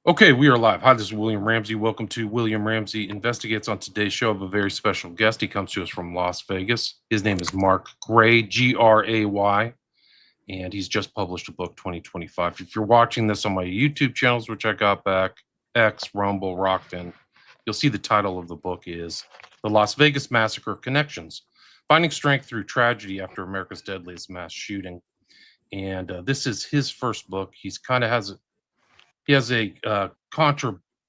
Okay, we are live. Hi, this is William Ramsey. Welcome to William Ramsey Investigates. On today's show, I have a very special guest. He comes to us from Las Vegas. His name is Mark Gray, Gray, and he's just published a book, 2025. If you're watching this on my YouTube channels, which I got back, X, Rumble, Rockfin, you'll see the title of the book is The Las Vegas Massacre Connections, Finding Strength Through Tragedy After America's Deadliest Mass Shooting. And this is his first book. He has a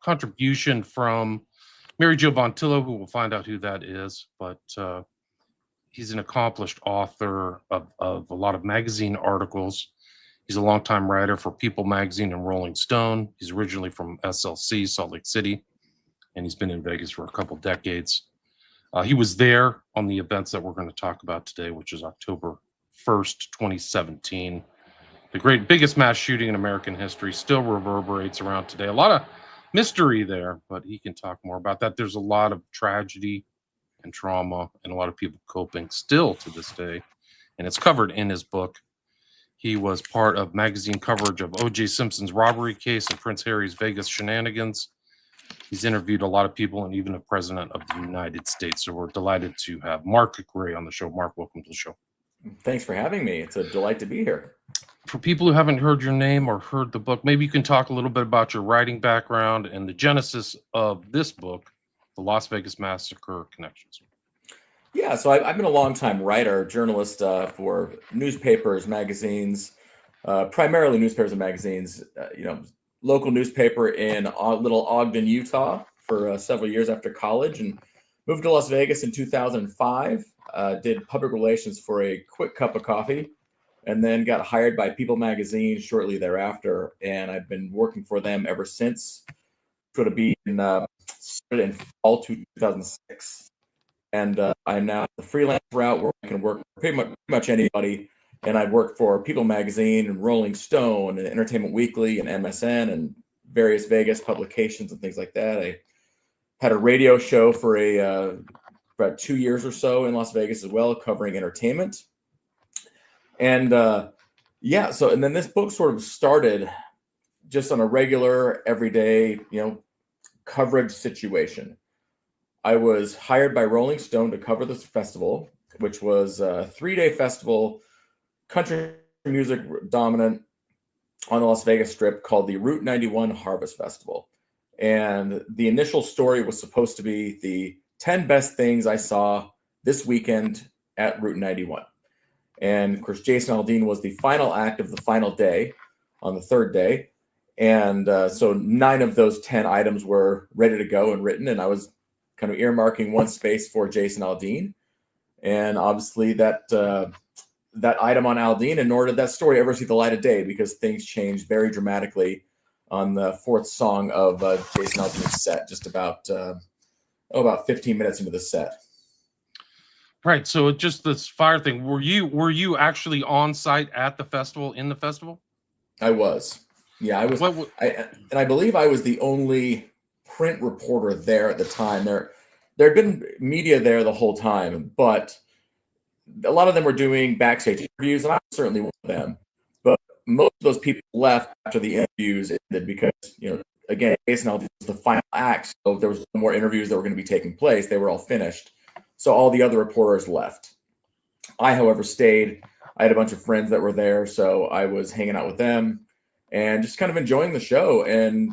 contribution from Mary Jo Vontillo, who we'll find out who that is. But he's an accomplished author of a lot of magazine articles. He's a longtime writer for People Magazine and Rolling Stone. He's originally from SLC, Salt Lake City, and he's been in Vegas for a couple decades. He was there on the events that we're going to talk about today, which is October 1st, 2017. The biggest mass shooting in American history still reverberates around today. A lot of mystery there, but he can talk more about that. There's a lot of tragedy and trauma and a lot of people coping still to this day. And it's covered in his book. He was part of magazine coverage of O.J. Simpson's robbery case and Prince Harry's Vegas shenanigans. He's interviewed a lot of people and even the president of the United States. So we're delighted to have Mark Gray on the show. Mark, welcome to the show. Thanks for having me. It's a delight to be here. For people who haven't heard your name or heard the book, maybe you can talk a little bit about your writing background and the genesis of this book, The Las Vegas Massacre Connections. Yeah, so I've been a longtime writer, journalist for newspapers, magazines, primarily newspapers and magazines. Local newspaper in Little Ogden, Utah, for several years after college, and moved to Las Vegas in 2005. Did public relations for a quick cup of coffee, and then got hired by People Magazine shortly thereafter. And I've been working for them ever since. Going to be started in fall 2006. And I'm now the freelance route where I can work for pretty much anybody. And I've worked for People Magazine and Rolling Stone and Entertainment Weekly and MSN and various Vegas publications and things like that. I had a radio show for about 2 years or so in Las Vegas as well, covering entertainment. And and then this book sort of started just on a regular, everyday, coverage situation. I was hired by Rolling Stone to cover this festival, which was a 3-day festival, country music dominant, on the Las Vegas Strip, called the Route 91 Harvest Festival. And the initial story was supposed to be the 10 best things I saw this weekend at Route 91. And of course, Jason Aldean was the final act of the final day on the third day. And so 9 of those 10 items were ready to go and written. And I was kind of earmarking one space for Jason Aldean. And obviously that item on Aldean, and nor did that story ever see the light of day, because things changed very dramatically on the 4th song of Jason Aldean's set, just about 15 minutes into the set. Right. So just this fire thing. Were you actually on site at the festival, in the festival? I was. Yeah, I was. And I believe I was the only print reporter there at the time. There had been media there the whole time, but a lot of them were doing backstage interviews, and I was certainly one of them. But most of those people left after the interviews ended because, again, Jason Aldean was the final act, so there was no more interviews that were going to be taking place. They were all finished. So all the other reporters left. I, however, stayed. I had a bunch of friends that were there, so I was hanging out with them and just kind of enjoying the show and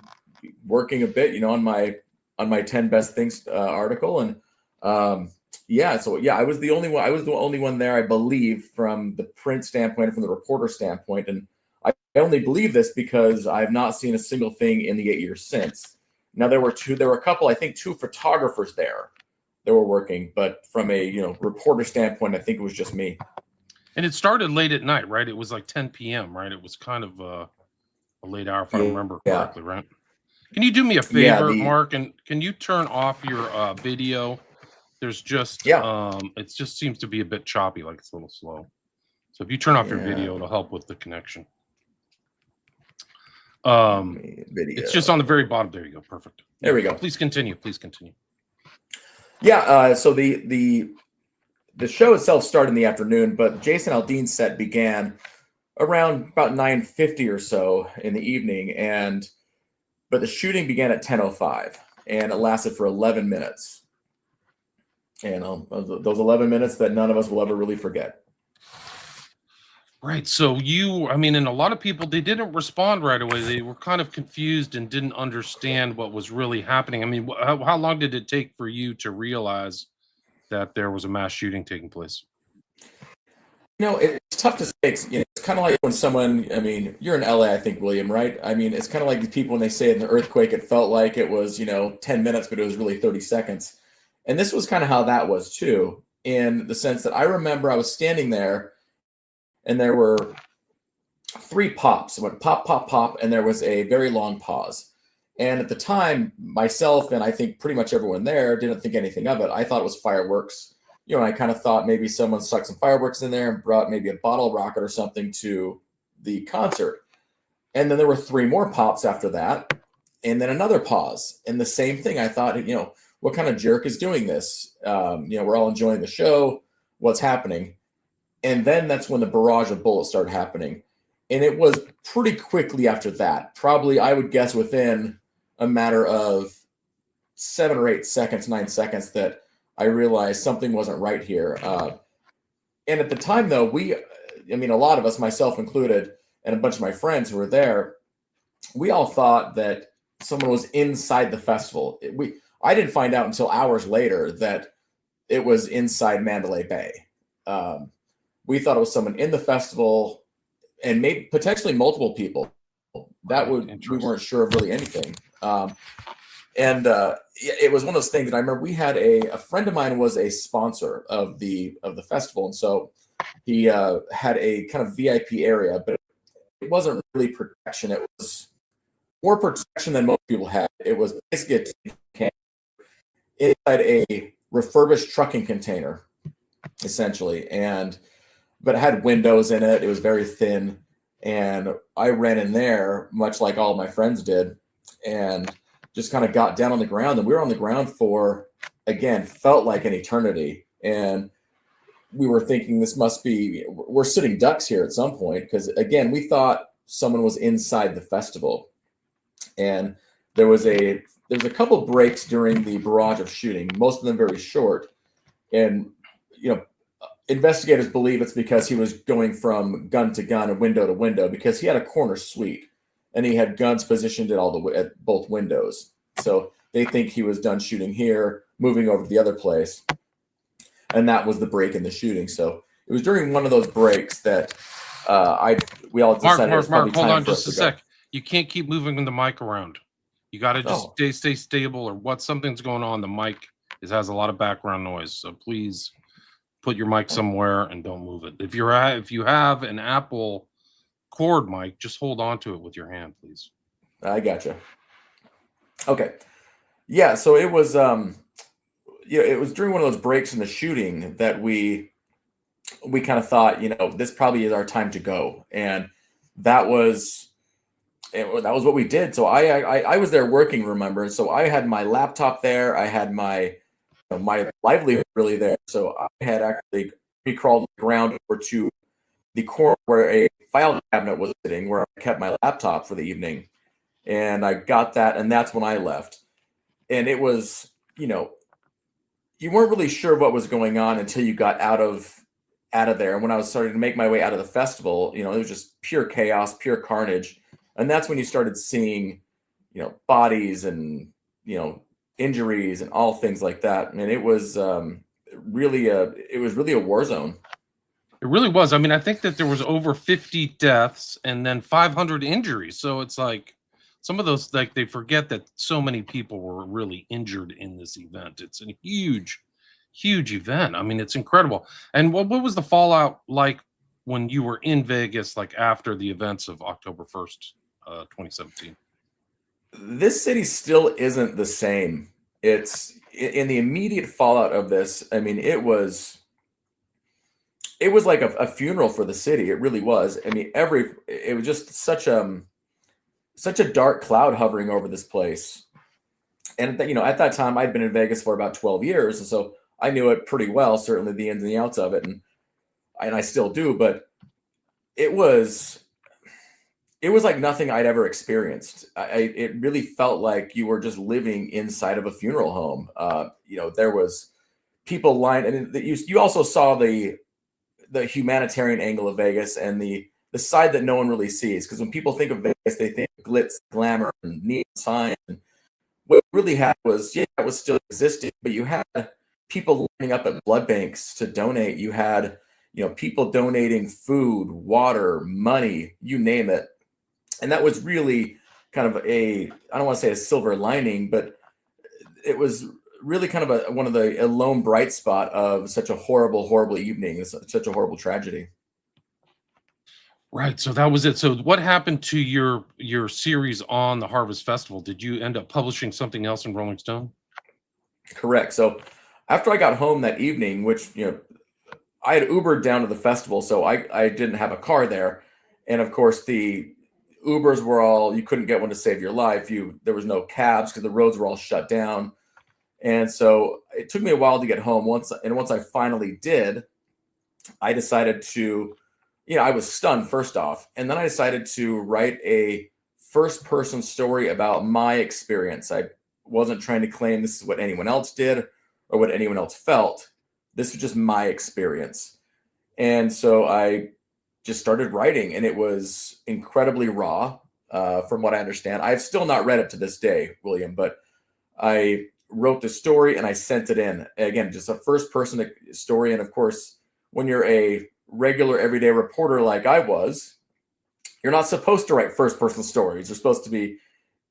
working a bit, on my 10 best things article. And I was the only one. I was the only one there, I believe, from the print standpoint and from the reporter standpoint. And I only believe this because I've not seen a single thing in the 8 years since. Now there were a couple, I think 2 photographers there that were working, but from a reporter standpoint, I think it was just me. And it started late at night, right? It was like 10 p.m., right? It was kind of a late hour, if I remember correctly, right? Can you do me a favor, Mark? And can you turn off your video? There's just it just seems to be a bit choppy, like it's a little slow. So if you turn off your video, it'll help with the connection. It's just on the very bottom. There you go. Perfect. There we go. Please continue. Yeah, so the show itself started in the afternoon, but Jason Aldean's set began around about 9:50 or so in the evening, and but the shooting began at 10:05, and it lasted for 11 minutes. And those 11 minutes that none of us will ever really forget. Right. So I mean, and a lot of people, they didn't respond right away. They were kind of confused and didn't understand what was really happening. I mean, how long did it take for you to realize that there was a mass shooting taking place? It's tough to say. It's kind of like when someone, I mean, you're in LA, I think, William, right? I mean, it's kind of like the people when they say in the earthquake, it felt like it was, 10 minutes, but it was really 30 seconds. And this was kind of how that was too, in the sense that I remember I was standing there and there were 3 pops. It went pop, pop, pop, and there was a very long pause. And at the time, myself and I think pretty much everyone there didn't think anything of it. I thought it was fireworks. I kind of thought maybe someone stuck some fireworks in there and brought maybe a bottle rocket or something to the concert. And then there were 3 more pops after that, and then another pause. And the same thing, I thought, what kind of jerk is doing this? We're all enjoying the show. What's happening? And then that's when the barrage of bullets started happening. And it was pretty quickly after that, probably I would guess within a matter of 7 or 8 seconds, 9 seconds, that I realized something wasn't right here. And at the time, though, a lot of us, myself included, and a bunch of my friends who were there, we all thought that someone was inside the festival. I didn't find out until hours later that it was inside Mandalay Bay. We thought it was someone in the festival, and maybe potentially multiple people. We weren't sure of really anything. It was one of those things that I remember. We had a friend of mine was a sponsor of the festival, and so he had a kind of VIP area, but it wasn't really protection. It was more protection than most people had. It was basically a camp inside a refurbished trucking container, essentially, but it had windows in it. It was very thin, and I ran in there, much like all of my friends did, and just kind of got down on the ground. And we were on the ground for, again, felt like an eternity. And we were thinking we're sitting ducks here at some point, because, again, we thought someone was inside the festival. And there was a couple breaks during the barrage of shooting, most of them very short. And, investigators believe it's because he was going from gun to gun and window to window, because he had a corner suite and he had guns positioned at both windows. So they think he was done shooting here, moving over to the other place. And that was the break in the shooting. So it was during one of those breaks that we all decided Mark, hold on just a sec. You can't keep moving the mic around. You got to just stay stable, or something's going on. The mic has a lot of background noise. So please put your mic somewhere and don't move it. If you have an Apple cord mic, just hold on to it with your hand, please. I gotcha. Okay. Yeah, so it was it was during one of those breaks in the shooting that we kind of thought, this probably is our time to go. And that was what we did. So I was there working, remember? So I had my laptop there. I had my livelihood really there. So I had actually crawled the ground over to the corner where a file cabinet was sitting, where I kept my laptop for the evening. And I got that, and that's when I left. And it was, you weren't really sure what was going on until you got out of there. And when I was starting to make my way out of the festival, it was just pure chaos, pure carnage. And that's when you started seeing, bodies and, injuries and all things like that. And it was really a war zone. It really was. I mean, I think that there was over 50 deaths and then 500 injuries. So it's like some of those, like, they forget that so many people were really injured in this event. It's a huge, huge event. I mean, it's incredible. And what was the fallout like when you were in Vegas, like after the events of October 1st, 2017? This city still isn't the same. It's in the immediate fallout of this. I mean, it was like a funeral for the city. It really was. I mean, it was just such a dark cloud hovering over this place. And at that time, I'd been in Vegas for about 12 years, and so I knew it pretty well, certainly the ins and the outs of it, and I still do. But it was it was like nothing I'd ever experienced. It really felt like you were just living inside of a funeral home. There was people lined, and you also saw the humanitarian angle of Vegas and the side that no one really sees. Because when people think of Vegas, they think glitz, glamour, and neon sign. What really happened was, yeah, it was still existing, but you had people lining up at blood banks to donate. You had, people donating food, water, money, you name it. And that was really kind of I don't want to say a silver lining, but it was really kind of a lone bright spot of such a horrible, horrible evening, such a horrible tragedy. Right. So that was it. So what happened to your series on the Harvest Festival? Did you end up publishing something else in Rolling Stone? Correct. So after I got home that evening, which, I had Ubered down to the festival, so I didn't have a car there. And of course, the Ubers were you couldn't get one to save your life. There was no cabs because the roads were all shut down. And so it took me a while to get home. Once I finally did, I decided to, I was stunned first off. And then I decided to write a first person story about my experience. I wasn't trying to claim this is what anyone else did or what anyone else felt. This was just my experience. And so I just started writing, and it was incredibly raw, from what I understand. I've still not read it to this day, William, but I wrote the story and I sent it in. Again, just a first person story. And of course, when you're a regular everyday reporter like I was, you're not supposed to write first person stories. You're supposed to be,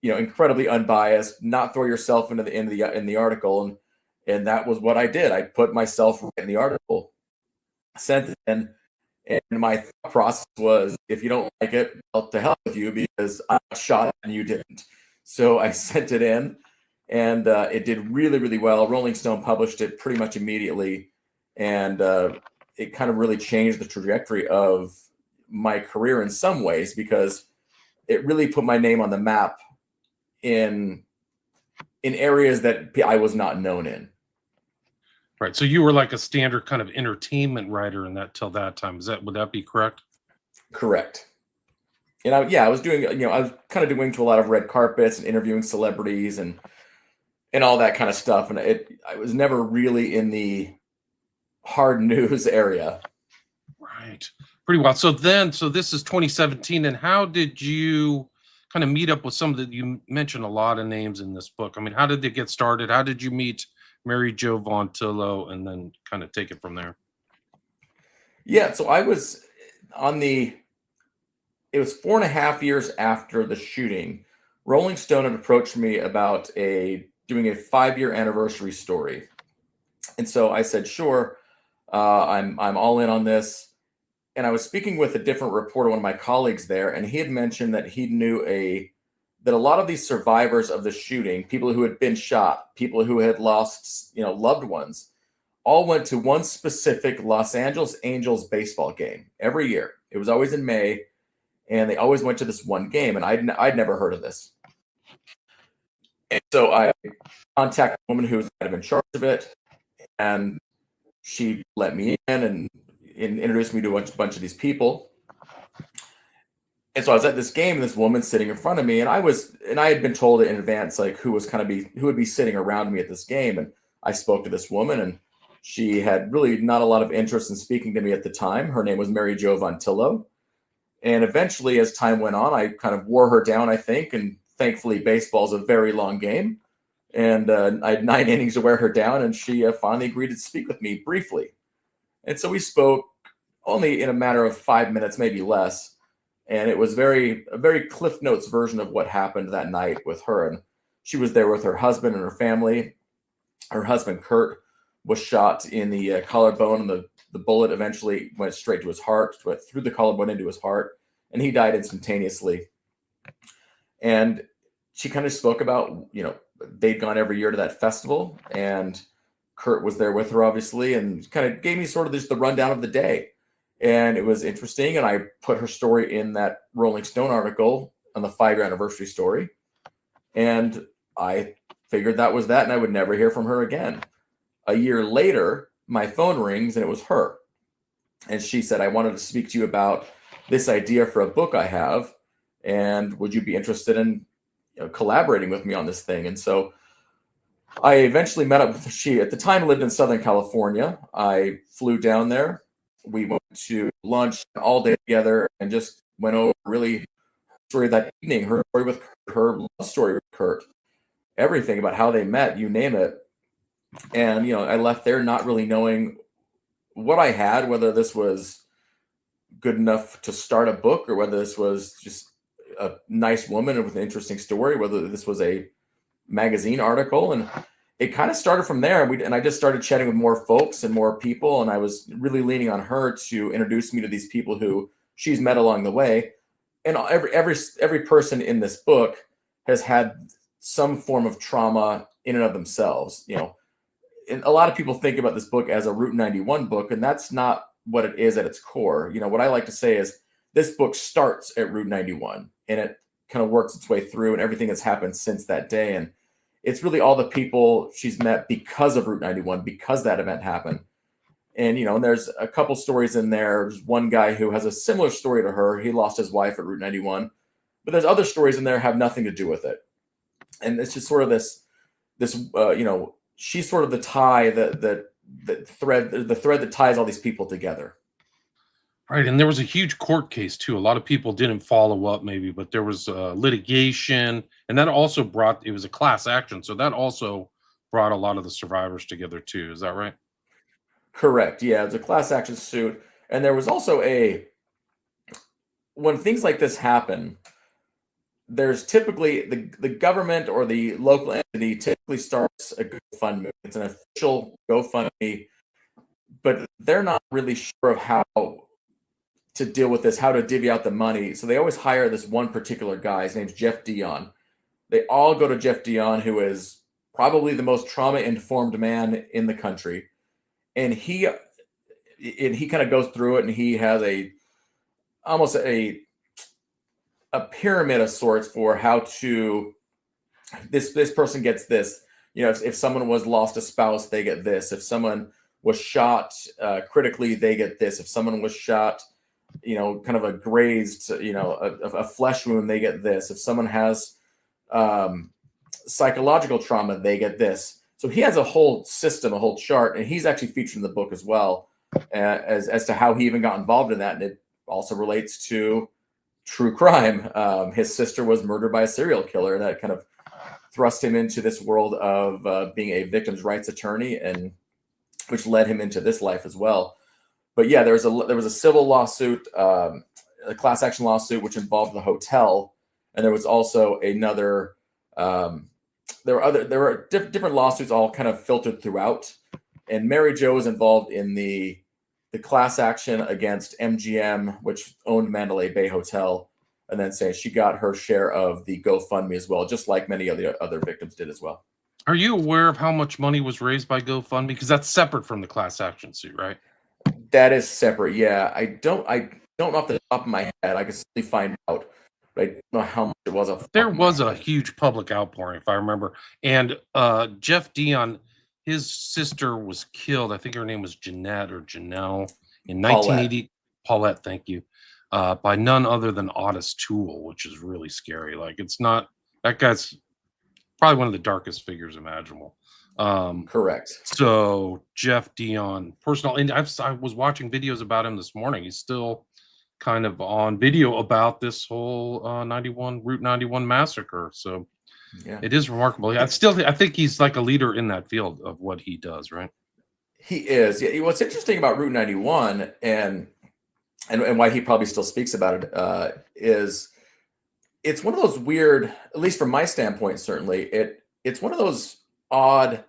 incredibly unbiased, not throw yourself into the article. And that was what I did. I put myself in the article, sent it in, and my thought process was, if you don't like it, well, to hell with you, because I shot it and you didn't. So I sent it in, and it did really, really well. Rolling Stone published it pretty much immediately, and it kind of really changed the trajectory of my career in some ways, because it really put my name on the map in areas that I was not known in. Right. So you were like a standard kind of entertainment writer in that till that time. Would that be correct? Correct. And I was doing, I was kind of doing to a lot of red carpets and interviewing celebrities and all that kind of stuff. And I was never really in the hard news area. Right. Pretty well. So this is 2017. And how did you kind of meet up with you mentioned a lot of names in this book. I mean, how did it get started? How did you meet Mary Jo Vontillo, and then kind of take it from there? Yeah. So I was it was 4.5 years after the shooting. Rolling Stone had approached me about doing a 5-year anniversary story. And so I said, sure, I'm all in on this. And I was speaking with a different reporter, one of my colleagues there, and he had mentioned that he knew that a lot of these survivors of the shooting, people who had been shot, people who had lost, loved ones, all went to one specific Los Angeles Angels baseball game every year. It was always in May, and they always went to this one game, and I'd never heard of this. And so I contacted a woman who was kind of in charge of it, and she let me in and introduced me to a bunch of these people. And so I was at this game, and this woman sitting in front of me, and I had been told in advance, like, who would be sitting around me at this game. And I spoke to this woman, and she had really not a lot of interest in speaking to me at the time. Her name was Mary Jo Vontillo. And eventually, as time went on, I kind of wore her down, I think. And thankfully, baseball is a very long game. And I had 9 innings to wear her down, and she finally agreed to speak with me briefly. And so we spoke only in a matter of 5 minutes, maybe less. And it was a very Cliff Notes version of what happened that night with her. And she was there with her husband and her family. Her husband, Kurt, was shot in the collarbone, and the bullet eventually went straight to his heart, went through the collarbone into his heart, and he died instantaneously. And she kind of spoke about, they'd gone every year to that festival, and Kurt was there with her, obviously, and kind of gave me sort of just the rundown of the day. And it was interesting. And I put her story in that Rolling Stone article on the 5-year anniversary story. And I figured that was that, and I would never hear from her again. A year later, my phone rings, and it was her. And she said, I wanted to speak to you about this idea for a book I have. and would you be interested in collaborating with me on this thing? And so I eventually met up with she at the time lived in Southern California. I flew down there. We went to lunch all day together and just went over really story that evening, her story with Kurt, her love story with Kurt, everything about how they met, you name it. And I left there not really knowing what I had, whether this was good enough to start a book or whether this was just a nice woman with an interesting story, whether this was a magazine article. And it kind of started from there. And I just started chatting with more folks and more people. And I was really leaning on her to introduce me to these people who she's met along the way. And every person in this book has had some form of trauma in and of themselves. And a lot of people think about this book as a Route 91 book, and that's not what it is at its core. What I like to say is this book starts at Route 91 and it kind of works its way through and everything that's happened since that day. And it's really all the people she's met because of Route 91, because that event happened. And, and there's a couple stories in there. There's one guy who has a similar story to her. He lost his wife at Route 91, but there's other stories in there have nothing to do with it. And it's just sort of this, she's sort of the tie the thread that ties all these people together. Right. And there was a huge court case too. A lot of people didn't follow up maybe, but there was litigation, and that also it was a class action. So that also brought a lot of the survivors together too. Is that right? Correct. Yeah, it's a class action suit. And there was also when things like this happen, there's typically the government or the local entity typically starts a GoFundMe. It's an official GoFundMe, but they're not really sure of how to deal with this, how to divvy out the money. So they always hire this one particular guy. His name's Jeff Dion. They all go to Jeff Dion, who is probably the most trauma-informed man in the country. And he kind of goes through it, and he has almost a pyramid of sorts for how to this person gets this. If someone was lost a spouse, they get this. If someone was shot critically, they get this. If someone was shot, kind of a grazed, a flesh wound, they get this. If someone has psychological trauma, they get this. So he has a whole system, a whole chart, and he's actually featured in the book as well as to how he even got involved in that. And it also relates to true crime. His sister was murdered by a serial killer, and that kind of thrust him into this world of being a victim's rights attorney, and which led him into this life as well. But yeah, there was a civil lawsuit, a class action lawsuit, which involved the hotel, and there was also another. There were different lawsuits all kind of filtered throughout, and Mary Jo was involved in the class action against MGM, which owned Mandalay Bay Hotel, and then saying she got her share of the GoFundMe as well, just like many other victims did as well. Are you aware of how much money was raised by GoFundMe? Because that's separate from the class action suit, right? That is separate. Yeah, I don't know off the top of my head. I can certainly find out. But I don't know how much it was. There was a huge public outpouring, if I remember. And Jeff Dion, his sister was killed. I think her name was Jeanette or Janelle in 1980. Paulette, thank you. By none other than Otis Toole, which is really scary. Like, it's not, that guy's probably one of the darkest figures imaginable. Correct. So Jeff Dion, personal, and I was watching videos about him this morning. He's still kind of on video about this whole Route 91 massacre. So yeah, it is remarkable. I think he's like a leader in that field of what he does, right? He is. Yeah, what's interesting about Route 91 and why he probably still speaks about it is it's one of those weird, at least from my standpoint, certainly, it's one of those odd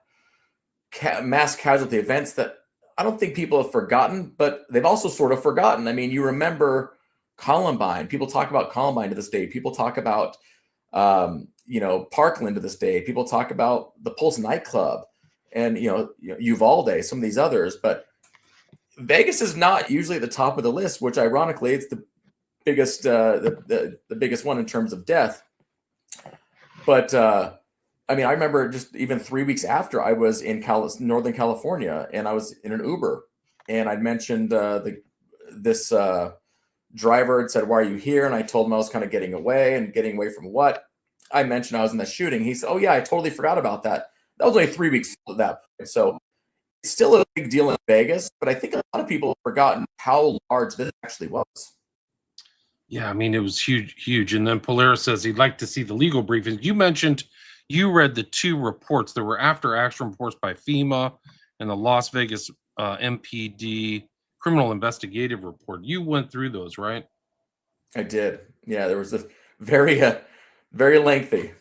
mass casualty events that I don't think people have forgotten, but they've also sort of forgotten. I mean, you remember Columbine. People talk about Columbine to this day. People talk about, Parkland to this day. People talk about the Pulse nightclub and, Uvalde, some of these others. But Vegas is not usually at the top of the list, which ironically, it's the biggest, the biggest one in terms of death. But, I remember just even 3 weeks after I was in Northern California, and I was in an Uber, and I'd mentioned this driver had said, "Why are you here?" And I told him I was kind of getting away from what? I mentioned I was in the shooting. He said, "Oh yeah, I totally forgot about that." That was only 3 weeks at that point. So it's still a big deal in Vegas, but I think a lot of people have forgotten how large this actually was. Yeah, I mean, it was huge, huge. And then Polaris says he'd like to see the legal briefings. You mentioned you read the two reports. There were after action reports by FEMA and the Las Vegas MPD criminal investigative report. You went through those, right? I did. Yeah, there was this very, very lengthy,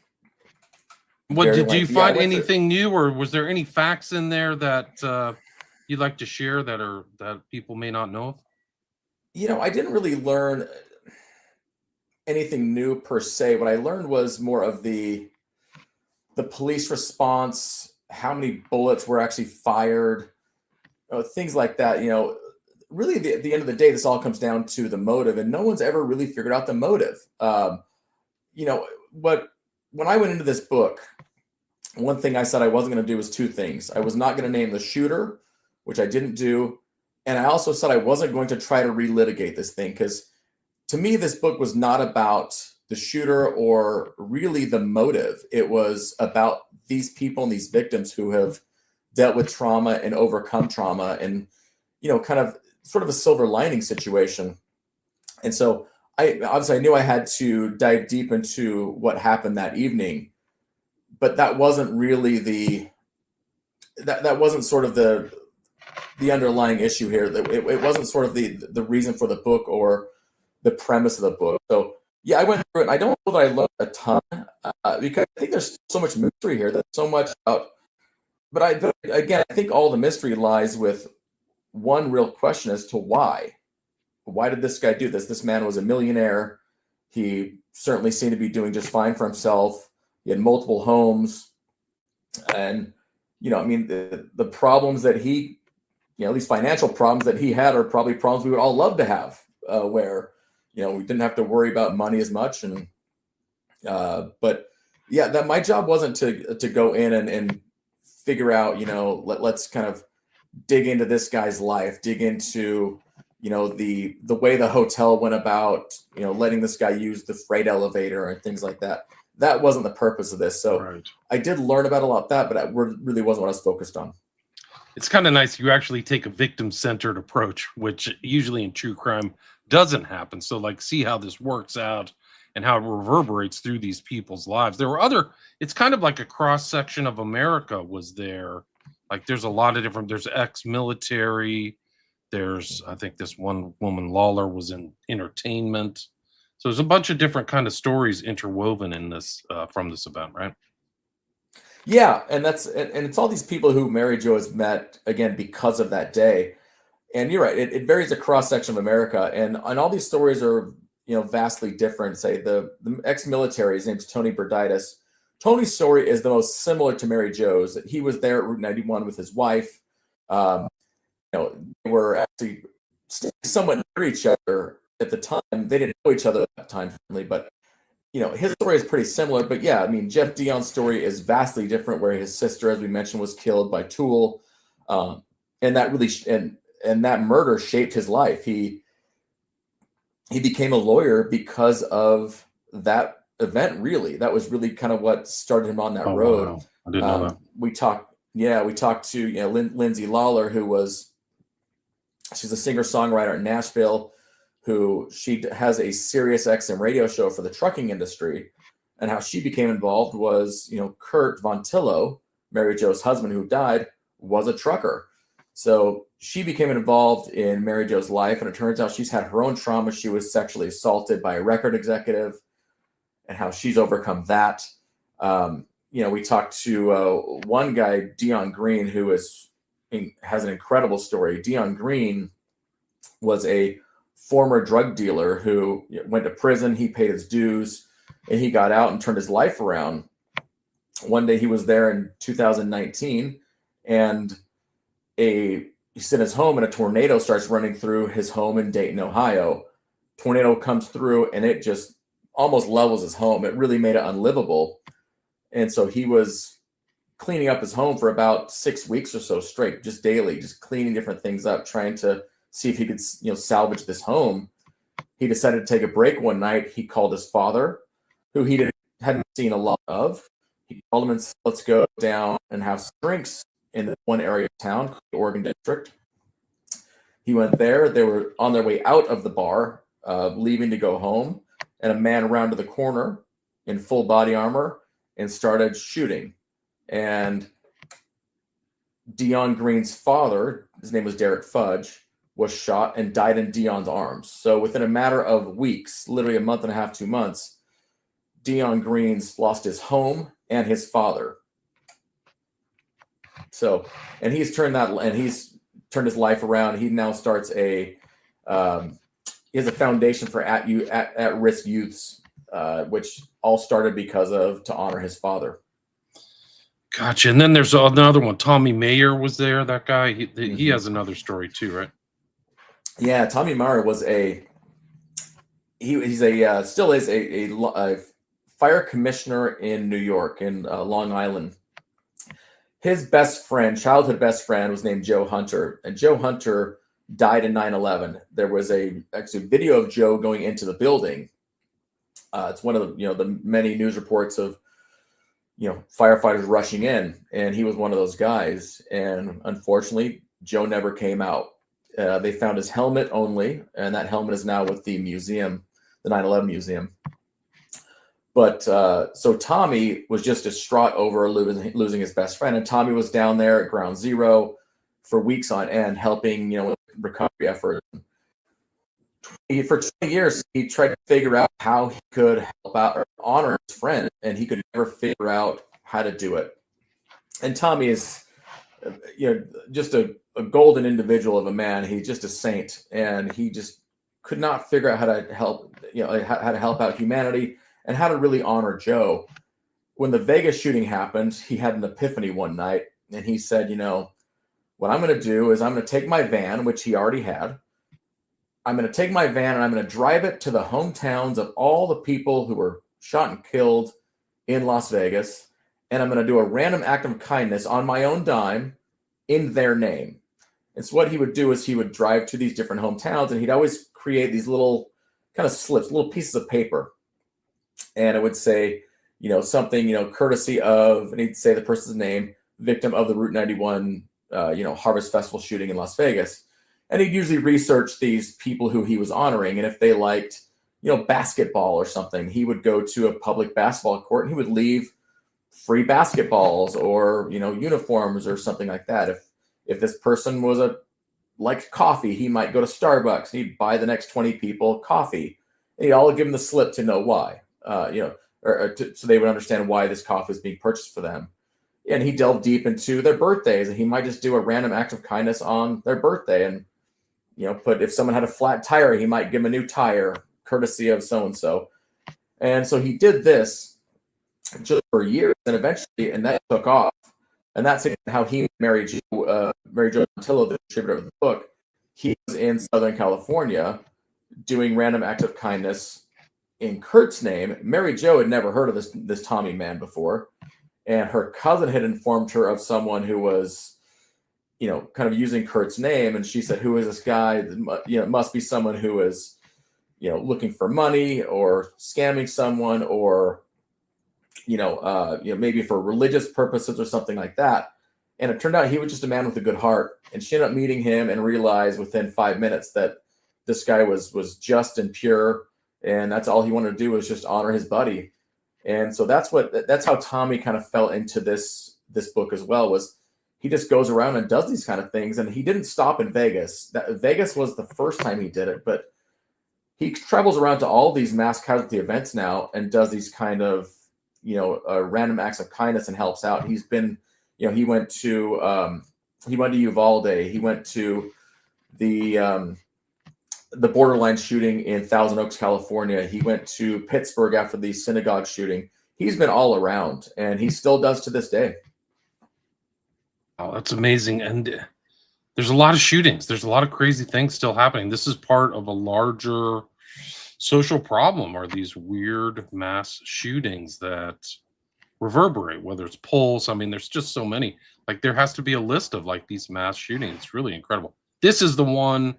What very did you lengthy. Yeah, I find went through. anything new, or was there any facts in there that you'd like to share that people may not know of? I didn't really learn anything new per se. What I learned was more of the police response, how many bullets were actually fired, things like that. Really, at the end of the day, this all comes down to the motive, and no one's ever really figured out the motive. What when I went into this book, one thing I said I wasn't going to do was two things. I was not going to name the shooter, which I didn't do, and I also said I wasn't going to try to relitigate this thing because to me, this book was not about the shooter or really the motive. It was about these people and these victims who have dealt with trauma and overcome trauma and, kind of sort of a silver lining situation. And so I knew I had to dive deep into what happened that evening, but that wasn't really that wasn't sort of the underlying issue here. It wasn't sort of the reason for the book or the premise of the book. So yeah, I went through it. And I don't know that I learned a ton because I think there's so much mystery here. There's so much about. But again, I think all the mystery lies with one real question as to why. Why did this guy do this? This man was a millionaire. He certainly seemed to be doing just fine for himself. He had multiple homes, and I mean, the problems that he, these financial problems that he had are probably problems we would all love to have, where we didn't have to worry about money as much. And but yeah, that my job wasn't to go in and figure out, let's kind of dig into this guy's life, dig into the way the hotel went about, letting this guy use the freight elevator and things like that. That wasn't the purpose of this. So Right. I did learn about a lot of that, but that really wasn't what I was focused on. It's kind of nice you actually take a victim-centered approach, which usually in true crime doesn't happen. So like see how this works out and how it reverberates through these people's lives. There were it's kind of like a cross section of America was there. Like there's a lot of there's ex-military, there's I think this one woman Lawler was in entertainment. So there's a bunch of different kind of stories interwoven in this from this event, right? Yeah, and it's all these people who Mary Jo has met again because of that day. And you're right, it varies across section of America, and all these stories are vastly different. Say the ex-military, his name's Tony Berditis. Tony's story is the most similar to Mary Jo's. He was there at Route 91 with his wife. They were actually somewhat near each other at the time. They didn't know each other at that time, certainly, but his story is pretty similar. But yeah, I mean, Jeff Dion's story is vastly different, where his sister, as we mentioned, was killed by Tool, and that really and that murder shaped his life. He became a lawyer because of that event. Really, that was really kind of what started him on that road. Wow. I didn't know that. We talked to Lindsay Lawler, she's a singer-songwriter in Nashville, who she has a Sirius XM radio show for the trucking industry, and how she became involved was, Kurt Von Tillo, Mary Jo's husband who died, was a trucker. So she became involved in Mary Jo's life, and it turns out she's had her own trauma. She was sexually assaulted by a record executive, and how she's overcome that. We talked to one guy, Dion Green, who has an incredible story. Dion Green was a former drug dealer who went to prison. He paid his dues, and he got out and turned his life around. One day he was there in 2019, and he's in his home, and a tornado starts running through his home in Dayton, Ohio. Tornado comes through, and it just almost levels his home. It really made it unlivable. And so he was cleaning up his home for about 6 weeks or so straight, just daily, just cleaning different things up, trying to see if he could, salvage this home. he decided to take a break one night. He called his father, who hadn't seen a lot of. He called him and said, let's go down and have some drinks in the one area of town, the Oregon District. He went there. They were on their way out of the bar, leaving to go home, and a man rounded the corner in full body armor and started shooting. And Dion Green's father, his name was Derek Fudge, was shot and died in Dion's arms. So within a matter of weeks, literally a month and a half, 2 months, Dion Green's lost his home and his father. So, and he's turned his life around. He now starts he has a foundation for at-risk youths, which all started to honor his father. Gotcha. And then there's another one. Tommy Mayer was there. That guy. He has another story too, right? Yeah, Tommy Mayer was still is a fire commissioner in New York, in Long Island. His childhood best friend, was named Joe Hunter, and Joe Hunter died in 9/11. There was actually video of Joe going into the building. It's one of the many news reports of firefighters rushing in, and he was one of those guys. And unfortunately, Joe never came out. They found his helmet only, and that helmet is now with the museum, the 9/11 museum. But so Tommy was just distraught over losing his best friend, and Tommy was down there at Ground Zero for weeks on end, helping with recovery efforts. For 20 years, he tried to figure out how he could help out or honor his friend, and he could never figure out how to do it. And Tommy is, just a golden individual of a man. He's just a saint, and he just could not figure out how to help, how to help out humanity and how to really honor Joe. When the Vegas shooting happened, he had an epiphany one night, and he said, what I'm going to do is I'm going to take my van, which he already had. I'm going to take my van and I'm going to drive it to the hometowns of all the people who were shot and killed in Las Vegas. And I'm going to do a random act of kindness on my own dime in their name. And so what he would do is he would drive to these different hometowns, and he'd always create these little kind of slips, little pieces of paper. And it would say, something, courtesy of, and he'd say the person's name, victim of the Route 91, Harvest Festival shooting in Las Vegas. And he'd usually research these people who he was honoring. And if they liked, basketball or something, he would go to a public basketball court and he would leave free basketballs or, uniforms or something like that. If this person liked coffee, he might go to Starbucks and he'd buy the next 20 people coffee. And he'd all give them the slip to know why, so they would understand why this coffee is being purchased for them. And he delved deep into their birthdays, and he might just do a random act of kindness on their birthday. And, but if someone had a flat tire, he might give them a new tire, courtesy of so-and-so. And so he did this just for years, and eventually, and that took off. And that's how he married Joe Montillo, the distributor of the book. He was in Southern California doing random acts of kindness in Kurt's name. Mary Jo had never heard of this Tommy man before. And her cousin had informed her of someone who was, kind of using Kurt's name. And she said, who is this guy? It must be someone who is, looking for money or scamming someone or, maybe for religious purposes or something like that. And it turned out he was just a man with a good heart. And she ended up meeting him and realized within 5 minutes that this guy was just and pure. And that's all he wanted to do was just honor his buddy. And so that's how Tommy kind of fell into this book as well, was he just goes around and does these kind of things. And he didn't stop in Vegas. Vegas was the first time he did it, but he travels around to all these mass casualty events now and does these kind of, random acts of kindness and helps out. He's been, he went to Uvalde. He went to the borderline shooting in Thousand Oaks, California. He went to Pittsburgh after the synagogue shooting. He's been all around, and he still does to this day. Oh, that's amazing. And there's a lot of shootings. There's a lot of crazy things still happening. This is part of a larger social problem, are these weird mass shootings that reverberate, whether it's Pulse. I mean, there's just so many. Like, there has to be a list of like these mass shootings. It's really incredible. This is the one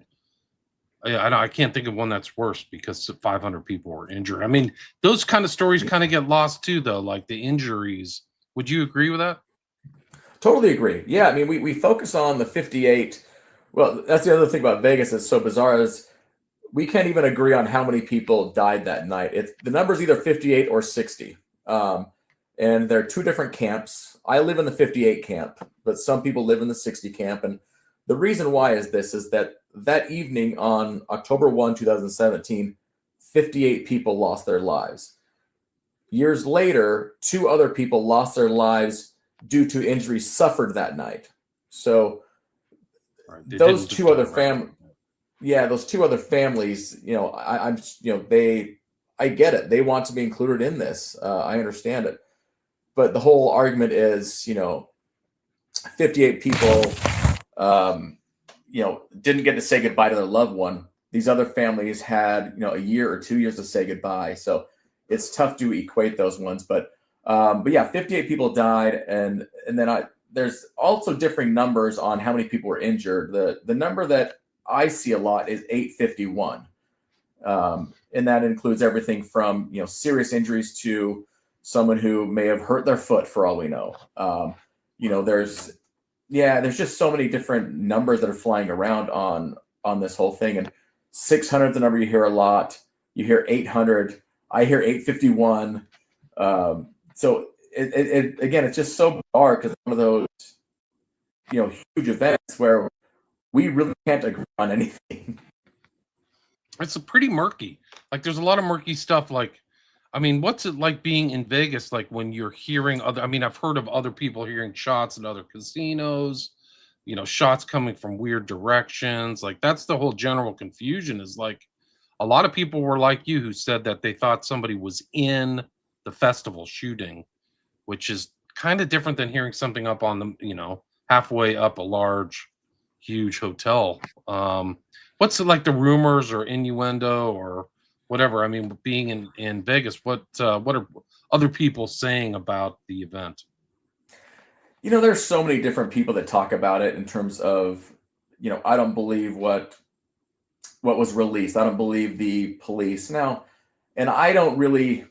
I can't think of one that's worse because 500 people were injured. I mean, those kind of stories kind of get lost too, though, like the injuries. Would you agree with that? Totally agree. Yeah, I mean, we focus on the 58. Well, that's the other thing about Vegas that's so bizarre is we can't even agree on how many people died that night. It's the number's either 58 or 60. Um, and there are two different camps. I live in the 58 camp, but some people live in the 60 camp. And the reason why is this is that that evening on October 1, 2017, 58 people lost their lives. Years later, two other people lost their lives due to injuries suffered that night. So Right. They those didn't just two other die right fam yeah, those two other families, I'm I get it. They want to be included in this. I understand it. But the whole argument is, 58 people, didn't get to say goodbye to their loved one. These other families had, a year or 2 years to say goodbye. So it's tough to equate those ones. But yeah, 58 people died, and then there's also differing numbers on how many people were injured. The number that I see a lot is 851. And that includes everything from, serious injuries to someone who may have hurt their foot for all we know. There's just so many different numbers that are flying around on this whole thing. And 600 is the number you hear a lot. You hear 800. I hear 851. So again, it's just so bizarre because one of those, huge events where we really can't agree on anything. It's a pretty murky. Like there's a lot of murky stuff. Like, I mean, what's it like being in Vegas? Like when you're hearing other, I mean, I've heard of other people hearing shots in other casinos, shots coming from weird directions. Like that's the whole general confusion is like a lot of people were like you who said that they thought somebody was in the festival shooting, which is kind of different than hearing something up on the, halfway up a large, huge hotel. What's it like the rumors or innuendo or whatever? I mean, being in Vegas, what are other people saying about the event? There's so many different people that talk about it in terms of, I don't believe what was released. I don't believe the police now, and I don't really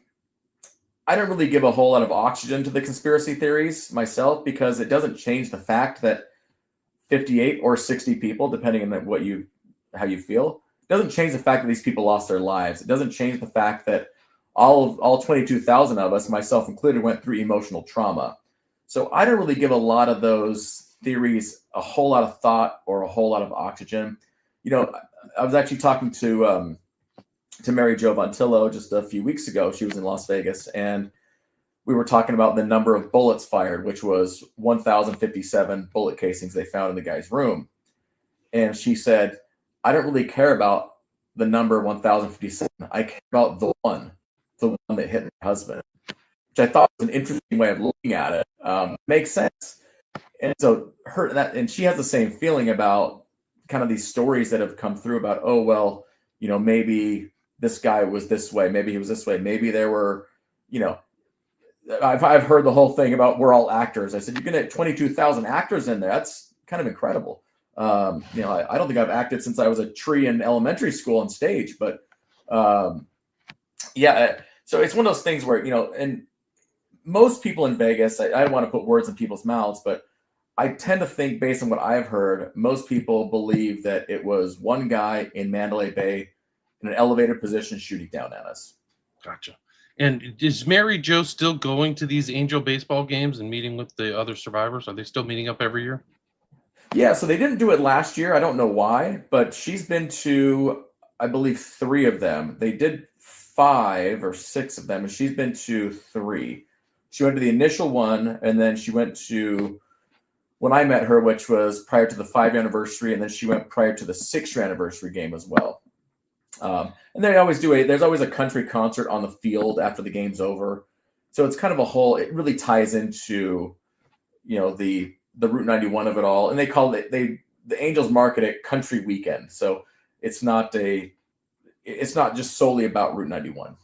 give a whole lot of oxygen to the conspiracy theories myself because it doesn't change the fact that 58 or 60 people, depending on how you feel, it doesn't change the fact that these people lost their lives. It doesn't change the fact that all 22,000 of us, myself included, went through emotional trauma. So I don't really give a lot of those theories a whole lot of thought or a whole lot of oxygen. I was actually talking to Mary Jo Vontillo just a few weeks ago. She was in Las Vegas, and we were talking about the number of bullets fired, which was 1,057 bullet casings they found in the guy's room. And she said, I don't really care about the number 1,057. I care about the one that hit my husband, which I thought was an interesting way of looking at it. Makes sense. And so and she has the same feeling about kind of these stories that have come through about, oh, well, maybe this guy was this way. Maybe he was this way. Maybe there were, I've heard the whole thing about we're all actors. I said, you're going to get 22,000 actors in there. That's kind of incredible. I don't think I've acted since I was a tree in elementary school on stage, but so it's one of those things where, and most people in Vegas, I don't want to put words in people's mouths, but I tend to think based on what I've heard, most people believe that it was one guy in Mandalay Bay in an elevated position shooting down at us. Gotcha. And is Mary Jo still going to these Angel baseball games and meeting with the other survivors? Are they still meeting up every year? Yeah, so they didn't do it last year. I don't know why, but she's been to, I believe, 3 of them. They did 5 or 6 of them, and she's been to 3. She went to the initial one, and then she went to when I met her, which was prior to the 5-year anniversary, and then she went prior to the 6-year anniversary game as well. And they always there's always a country concert on the field after the game's over. So it's kind of it really ties into, the Route 91 of it all. And they call it, the Angels market it Country Weekend. So it's not just solely about Route 91.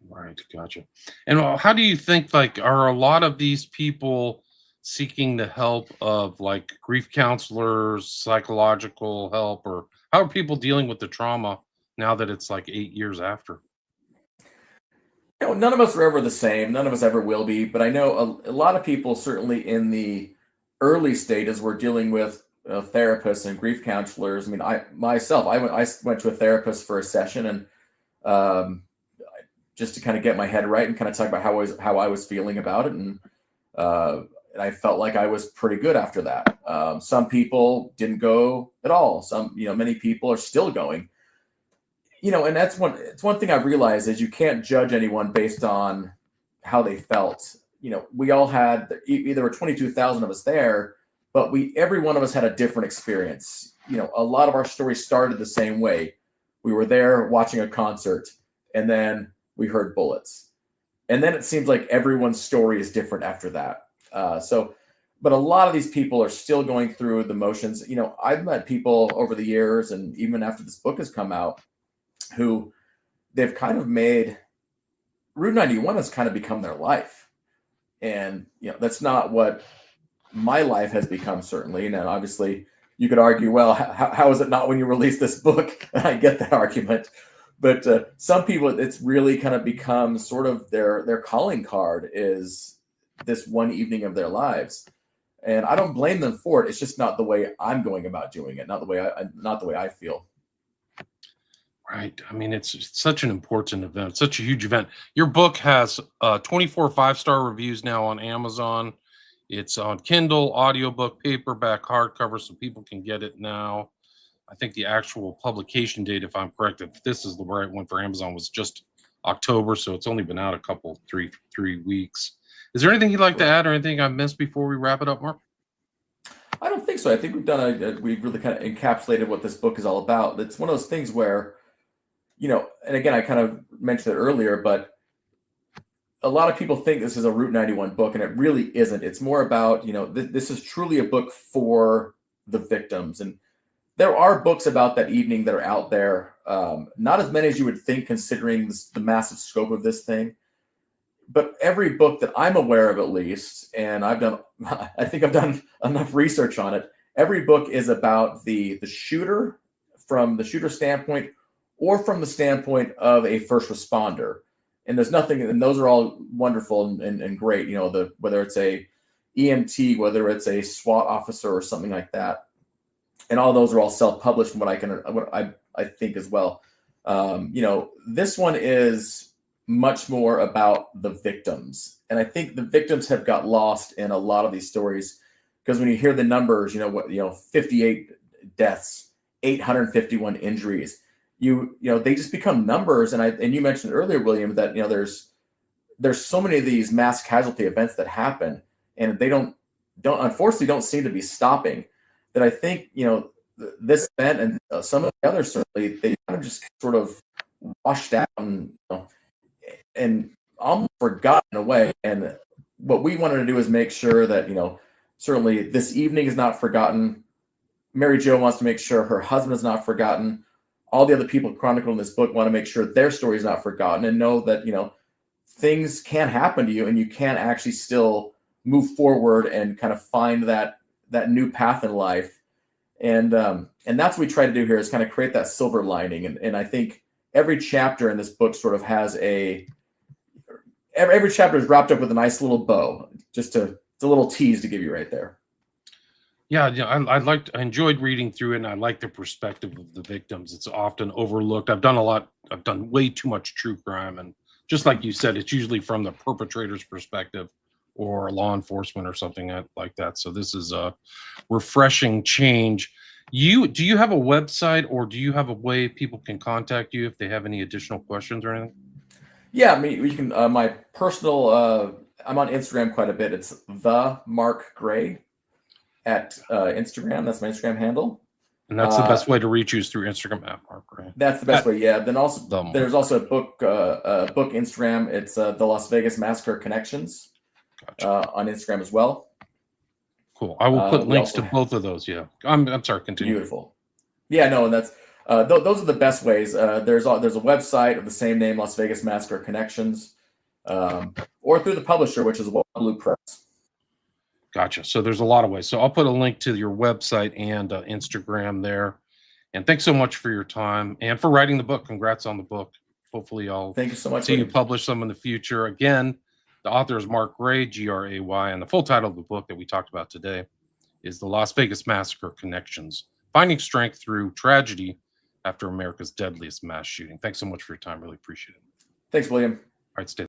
Right. Gotcha. And how do you think, like, are a lot of these people seeking the help of like grief counselors, psychological help, or how are people dealing with the trauma now that it's like 8 years after? None of us are ever the same. None of us ever will be. But I know a lot of people, certainly in the early stages, were dealing with therapists and grief counselors. I mean, I went to a therapist for a session, and um, just to kind of get my head right and kind of talk about how I was feeling about it, uh, and I felt like I was pretty good after that. Some people didn't go at all. Many people are still going. And it's one thing I've realized is you can't judge anyone based on how they felt. We all had there were 22,000 of us there, but every one of us had a different experience. A lot of our stories started the same way. We were there watching a concert, and then we heard bullets, and then it seems like everyone's story is different after that. But a lot of these people are still going through the motions. I've met people over the years, and even after this book has come out, who they've kind of made Route 91 has kind of become their life. And, that's not what my life has become, certainly. And obviously, you could argue, well, how is it not when you release this book? I get that argument. But some people, it's really kind of become sort of their calling card is this one evening of their lives. And I don't blame them for it. It's just not the way I'm going about doing it, not the way I feel. Right. I mean, it's such an important event, such a huge event. Your book has 24 5-star reviews now on Amazon. It's on Kindle, audiobook, paperback, hardcover, so people can get it now. I think the actual publication date, if I'm correct, if this is the right one for Amazon, was just October, so it's only been out a couple, three weeks. Is there anything you'd like to add or anything I missed before we wrap it up, Mark? I don't think so. I think we've really kind of encapsulated what this book is all about. It's one of those things where, and again, I kind of mentioned it earlier, but a lot of people think this is a Route 91 book, and it really isn't. It's more about, this is truly a book for the victims. And there are books about that evening that are out there. Not as many as you would think, considering the massive scope of this thing. But every book that I'm aware of, at least, and I think I've done enough research on it. Every book is about the shooter, from the shooter standpoint, or from the standpoint of a first responder. And there's nothing, and those are all wonderful and great. Whether it's a EMT, whether it's a SWAT officer or something like that, and all those are all self-published from what I think as well. This one is much more about the victims, and I think the victims have got lost in a lot of these stories, because when you hear the numbers, 58 deaths, 851 injuries. They just become numbers. And you mentioned earlier, William, that there's so many of these mass casualty events that happen, and they unfortunately don't seem to be stopping. That I think this event and some of the others, certainly, they kind of just sort of washed out and almost forgotten away. And what we wanted to do is make sure that certainly this evening is not forgotten. Mary Jo wants to make sure her husband is not forgotten. All the other people chronicled in this book want to make sure their story is not forgotten, and know that things can happen to you, and you can actually still move forward and kind of find that new path in life. And that's what we try to do here, is kind of create that silver lining. And I think every chapter in this book sort of has every chapter is wrapped up with a nice little bow. It's a little tease to give you right there. Yeah, I enjoyed reading through it, and I like the perspective of the victims. It's often overlooked. I've done way too much true crime, and just like you said, it's usually from the perpetrator's perspective or law enforcement or something like that. So this is a refreshing change. Do you have a website, or do you have a way people can contact you if they have any additional questions or anything? Yeah, I mean, you can. My personal, I'm on Instagram quite a bit. It's the Mark Gray at Instagram. That's my Instagram handle. And that's the best way to reach you, is through Instagram at Mark Gray. That's the best way. Yeah. Then also there's also a book Instagram. It's the Las Vegas Massacre Connections. Gotcha. On Instagram as well. Cool. I will put links to both of those. Yeah. I'm sorry. Continue. Beautiful. Yeah. No, and that's those are the best ways. There's a website of the same name, Las Vegas Massacre Connections, or through the publisher, which is Blue Press. Gotcha. So there's a lot of ways. So I'll put a link to your website and Instagram there. And thanks so much for your time and for writing the book. Congrats on the book. Hopefully I'll Thank you so much, see you William. publish some in the future. Again, the author is Mark Gray, Gray, and the full title of the book that we talked about today is The Las Vegas Massacre Connections, Finding Strength Through Tragedy After America's Deadliest Mass Shooting. Thanks so much for your time. Really appreciate it. Thanks, William. All right, stay